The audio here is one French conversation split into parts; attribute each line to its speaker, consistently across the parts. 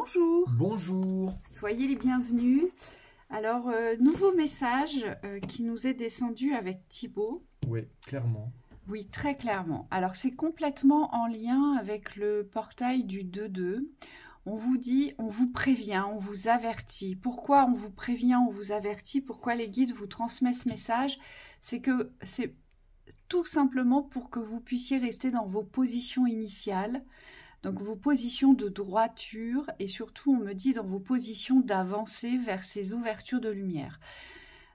Speaker 1: Bonjour,
Speaker 2: Bonjour.
Speaker 1: soyez les bienvenus. Alors, nouveau message qui nous est descendu avec Thibaut.
Speaker 2: Oui, clairement.
Speaker 1: Oui, très clairement. Alors, c'est complètement en lien avec le portail du 2-2. On vous dit, on vous prévient, on vous avertit. Pourquoi on vous prévient, on vous avertit? Pourquoi les guides vous transmettent ce message? C'est que c'est tout simplement pour que vous puissiez rester dans vos positions initiales. Donc vos positions de droiture et surtout on me dit dans vos positions d'avancée vers ces ouvertures de lumière.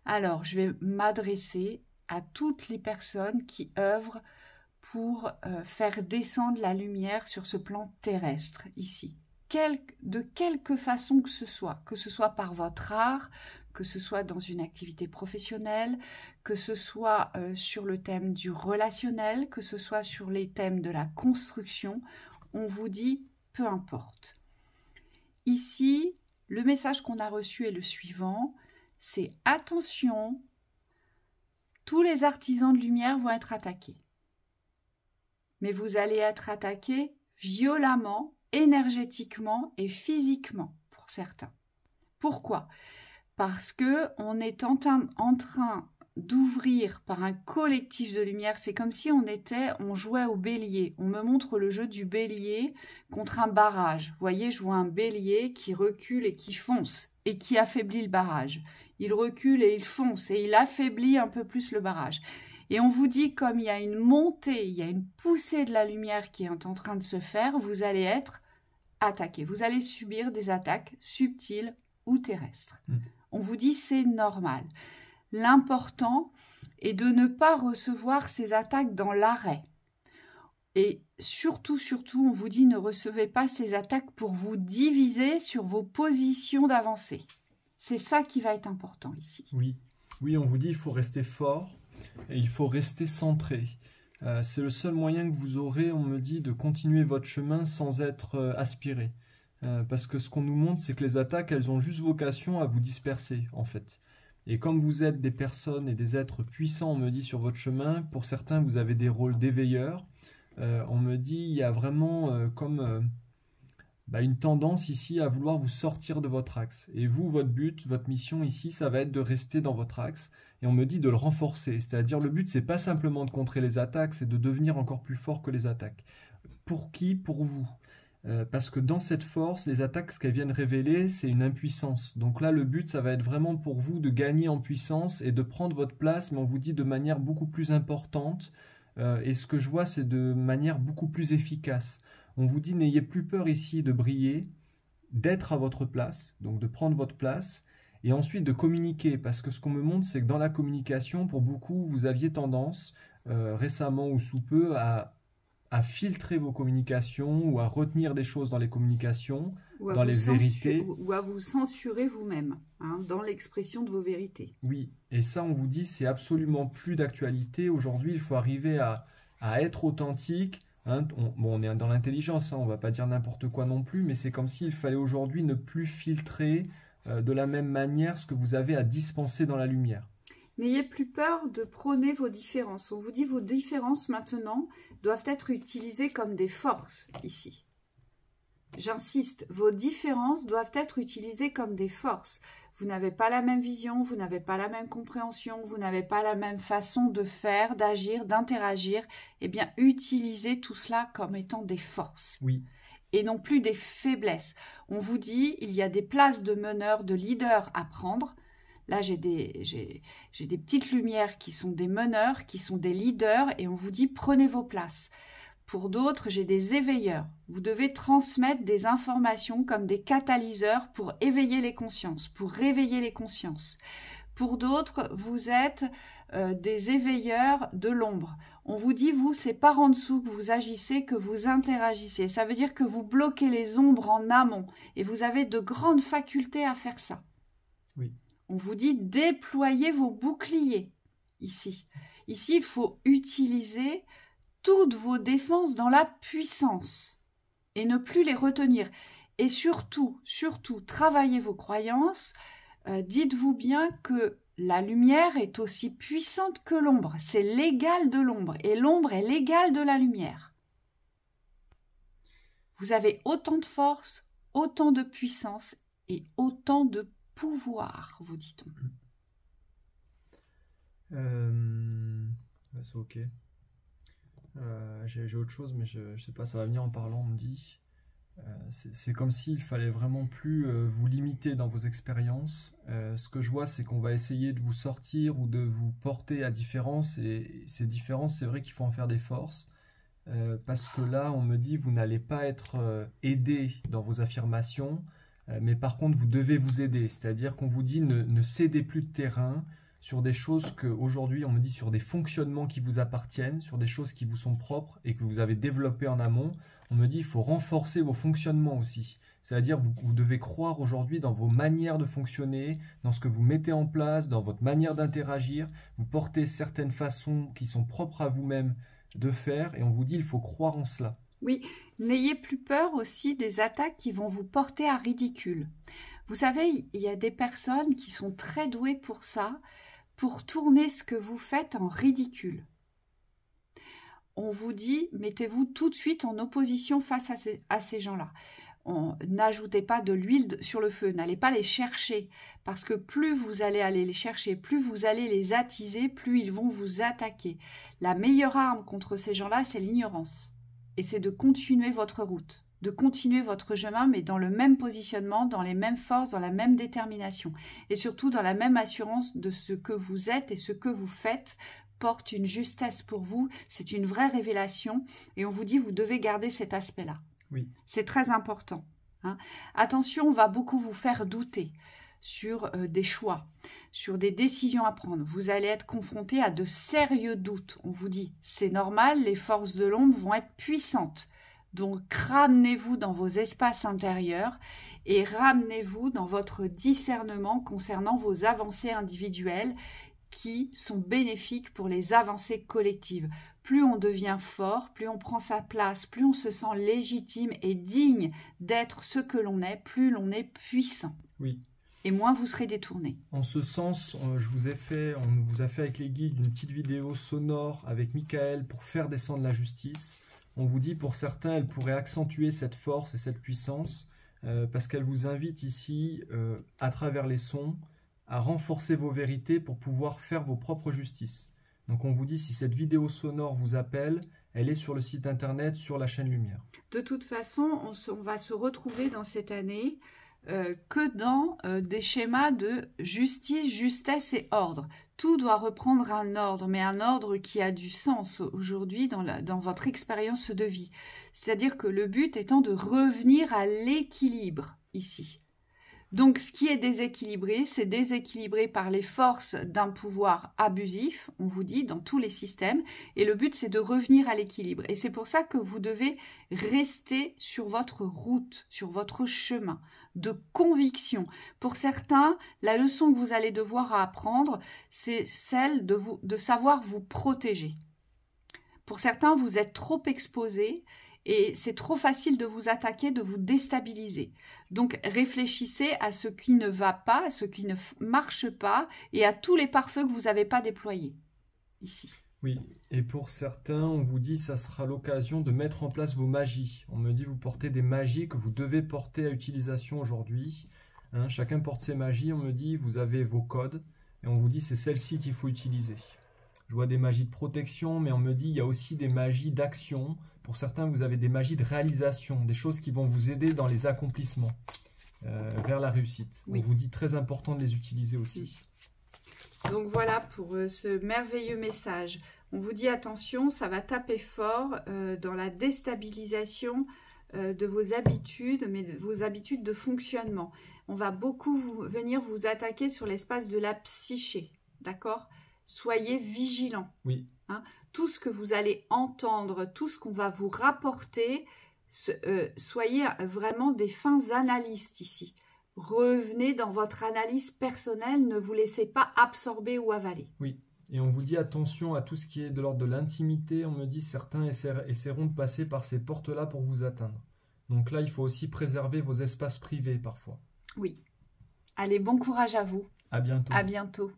Speaker 1: Alors je vais m'adresser à toutes les personnes qui œuvrent pour faire descendre la lumière sur ce plan terrestre ici. De quelque façon que ce soit par votre art, que ce soit dans une activité professionnelle, que ce soit sur le thème du relationnel, que ce soit sur les thèmes de la construction, on vous dit peu importe. Ici, le message qu'on a reçu est le suivant, c'est attention, tous les artisans de lumière vont être attaqués. Mais vous allez être attaqués violemment, énergétiquement et physiquement pour certains. Pourquoi? Parce que on est en train d'ouvrir par un collectif de lumière. C'est comme si on jouait au bélier. On me montre le jeu du bélier contre un barrage. Vous voyez, je vois un bélier qui recule et qui fonce et qui affaiblit le barrage. Il recule et il fonce et il affaiblit un peu plus le barrage. Et on vous dit, comme il y a une montée, il y a une poussée de la lumière qui est en train de se faire, vous allez être attaqué. Vous allez subir des attaques subtiles ou terrestres. On vous dit, c'est normal. L'important est de ne pas recevoir ces attaques dans l'arrêt. Et surtout, on vous dit ne recevez pas ces attaques pour vous diviser sur vos positions d'avancée. C'est ça qui va être important ici.
Speaker 2: Oui, on vous dit il faut rester fort et il faut rester centré. C'est le seul moyen que vous aurez, on me dit, de continuer votre chemin sans être aspiré. Parce que ce qu'on nous montre, c'est que les attaques, elles ont juste vocation à vous disperser, en fait. Et comme vous êtes des personnes et des êtres puissants, on me dit, sur votre chemin, pour certains, vous avez des rôles d'éveilleurs. On me dit, il y a vraiment une tendance ici à vouloir vous sortir de votre axe. Et vous, votre but, votre mission ici, ça va être de rester dans votre axe. Et on me dit de le renforcer. C'est-à-dire, le but, c'est pas simplement de contrer les attaques, c'est de devenir encore plus fort que les attaques. Pour qui? Pour vous. Parce que dans cette force, les attaques, ce qu'elles viennent révéler, c'est une impuissance. Donc là, le but, ça va être vraiment pour vous de gagner en puissance et de prendre votre place, mais on vous dit de manière beaucoup plus importante. Et ce que je vois, c'est de manière beaucoup plus efficace. On vous dit, n'ayez plus peur ici de briller, d'être à votre place, donc de prendre votre place, et ensuite de communiquer. Parce que ce qu'on me montre, c'est que dans la communication, pour beaucoup, vous aviez tendance, récemment ou sous peu, à filtrer vos communications ou à retenir des choses dans les communications, dans les vérités.
Speaker 1: Ou à vous censurer vous-même, dans l'expression de vos vérités.
Speaker 2: Oui, et ça, on vous dit, c'est absolument plus d'actualité. Aujourd'hui, il faut arriver à être authentique. On est dans l'intelligence, on ne va pas dire n'importe quoi non plus, mais c'est comme s'il fallait aujourd'hui ne plus filtrer de la même manière ce que vous avez à dispenser dans la lumière.
Speaker 1: N'ayez plus peur de prôner vos différences. On vous dit vos différences maintenant doivent être utilisées comme des forces ici. J'insiste, vos différences doivent être utilisées comme des forces. Vous n'avez pas la même vision, vous n'avez pas la même compréhension, vous n'avez pas la même façon de faire, d'agir, d'interagir. Eh bien, utilisez tout cela comme étant des forces.
Speaker 2: Oui.
Speaker 1: Et non plus des faiblesses. On vous dit, il y a des places de meneurs, de leaders à prendre. Là, j'ai des petites lumières qui sont des meneurs, qui sont des leaders, et on vous dit prenez vos places. Pour d'autres, j'ai des éveilleurs. Vous devez transmettre des informations comme des catalyseurs pour éveiller les consciences, pour réveiller les consciences. Pour d'autres, vous êtes des éveilleurs de l'ombre. On vous dit, vous, c'est par en dessous que vous agissez, que vous interagissez. Ça veut dire que vous bloquez les ombres en amont, et vous avez de grandes facultés à faire ça.
Speaker 2: Oui.
Speaker 1: On vous dit déployez vos boucliers ici. Ici, il faut utiliser toutes vos défenses dans la puissance et ne plus les retenir. Et surtout, travaillez vos croyances. Dites-vous bien que la lumière est aussi puissante que l'ombre. C'est l'égal de l'ombre et l'ombre est l'égal de la lumière. Vous avez autant de force autant de puissance et autant de pouvoir, vous dit-on.
Speaker 2: C'est ok. J'ai autre chose, mais je sais pas, ça va venir en parlant, on me dit. C'est comme s'il fallait vraiment plus vous limiter dans vos expériences. Ce que je vois, c'est qu'on va essayer de vous sortir ou de vous porter à différence. Et ces différences, c'est vrai qu'il faut en faire des forces. Parce que là, on me dit, vous n'allez pas être aidé dans vos affirmations, mais par contre, vous devez vous aider. C'est-à-dire qu'on vous dit, ne cédez plus de terrain sur des choses qu'aujourd'hui, on me dit, sur des fonctionnements qui vous appartiennent, sur des choses qui vous sont propres et que vous avez développées en amont. On me dit, il faut renforcer vos fonctionnements aussi. C'est-à-dire, vous devez croire aujourd'hui dans vos manières de fonctionner, dans ce que vous mettez en place, dans votre manière d'interagir. Vous portez certaines façons qui sont propres à vous-même de faire, et on vous dit, il faut croire en cela.
Speaker 1: Oui, n'ayez plus peur aussi des attaques qui vont vous porter à ridicule. Vous savez, il y a des personnes qui sont très douées pour ça, pour tourner ce que vous faites en ridicule. On vous dit, mettez-vous tout de suite en opposition face à ces gens-là. N'ajoutez pas de l'huile sur le feu, n'allez pas les chercher, parce que plus vous allez aller les chercher, plus vous allez les attiser, plus ils vont vous attaquer. La meilleure arme contre ces gens-là, c'est l'ignorance. Et c'est de continuer votre route, de continuer votre chemin, mais dans le même positionnement, dans les mêmes forces, dans la même détermination. Et surtout dans la même assurance de ce que vous êtes et ce que vous faites porte une justesse pour vous. C'est une vraie révélation. Et on vous dit, vous devez garder cet aspect-là.
Speaker 2: Oui.
Speaker 1: C'est très important. Hein. Attention, on va beaucoup vous faire douter sur des choix, sur des décisions à prendre. Vous allez être confronté à de sérieux doutes. On vous dit, c'est normal, les forces de l'ombre vont être puissantes. Donc, ramenez-vous dans vos espaces intérieurs et ramenez-vous dans votre discernement concernant vos avancées individuelles qui sont bénéfiques pour les avancées collectives. Plus on devient fort, plus on prend sa place, plus on se sent légitime et digne d'être ce que l'on est, plus l'on est puissant.
Speaker 2: Oui.
Speaker 1: Et moins vous serez détourné.
Speaker 2: En ce sens, on vous a fait avec les guides une petite vidéo sonore avec Michael pour faire descendre la justice. On vous dit, pour certains, elle pourrait accentuer cette force et cette puissance parce qu'elle vous invite ici, à travers les sons, à renforcer vos vérités pour pouvoir faire vos propres justices. Donc on vous dit, si cette vidéo sonore vous appelle, elle est sur le site internet, sur la chaîne Lumière.
Speaker 1: De toute façon, on va se retrouver dans cette année que dans des schémas de justice, justesse et ordre. Tout doit reprendre un ordre, mais un ordre qui a du sens aujourd'hui dans votre expérience de vie. C'est-à-dire que le but étant de revenir à l'équilibre ici. Donc, ce qui est déséquilibré, c'est déséquilibré par les forces d'un pouvoir abusif, on vous dit, dans tous les systèmes. Et le but, c'est de revenir à l'équilibre. Et c'est pour ça que vous devez rester sur votre route, sur votre chemin de conviction. Pour certains, la leçon que vous allez devoir apprendre, c'est celle de savoir vous protéger. Pour certains, vous êtes trop exposés. Et c'est trop facile de vous attaquer, de vous déstabiliser. Donc, réfléchissez à ce qui ne va pas, à ce qui ne marche pas et à tous les pare-feux que vous n'avez pas déployés ici.
Speaker 2: Oui, et pour certains, on vous dit ça sera l'occasion de mettre en place vos magies. On me dit vous portez des magies que vous devez porter à utilisation aujourd'hui. Hein, chacun porte ses magies, on me dit vous avez vos codes et on vous dit c'est celle-ci qu'il faut utiliser. Je vois des magies de protection, mais on me dit il y a aussi des magies d'action. Pour certains, vous avez des magies de réalisation, des choses qui vont vous aider dans les accomplissements, vers la réussite. Oui. On vous dit très important de les utiliser aussi.
Speaker 1: Donc voilà pour ce merveilleux message. On vous dit attention, ça va taper fort dans la déstabilisation de vos habitudes, mais de vos habitudes de fonctionnement. On va beaucoup venir vous attaquer sur l'espace de la psyché, d'accord ? Soyez vigilants.
Speaker 2: Oui.
Speaker 1: Hein, tout ce que vous allez entendre, tout ce qu'on va vous rapporter, soyez vraiment des fins analystes ici. Revenez dans votre analyse personnelle, ne vous laissez pas absorber ou avaler.
Speaker 2: Oui, et on vous dit attention à tout ce qui est de l'ordre de l'intimité. On me dit certains essaieront de passer par ces portes-là pour vous atteindre. Donc là, il faut aussi préserver vos espaces privés parfois.
Speaker 1: Oui. Allez, bon courage à vous.
Speaker 2: À bientôt.
Speaker 1: À bientôt.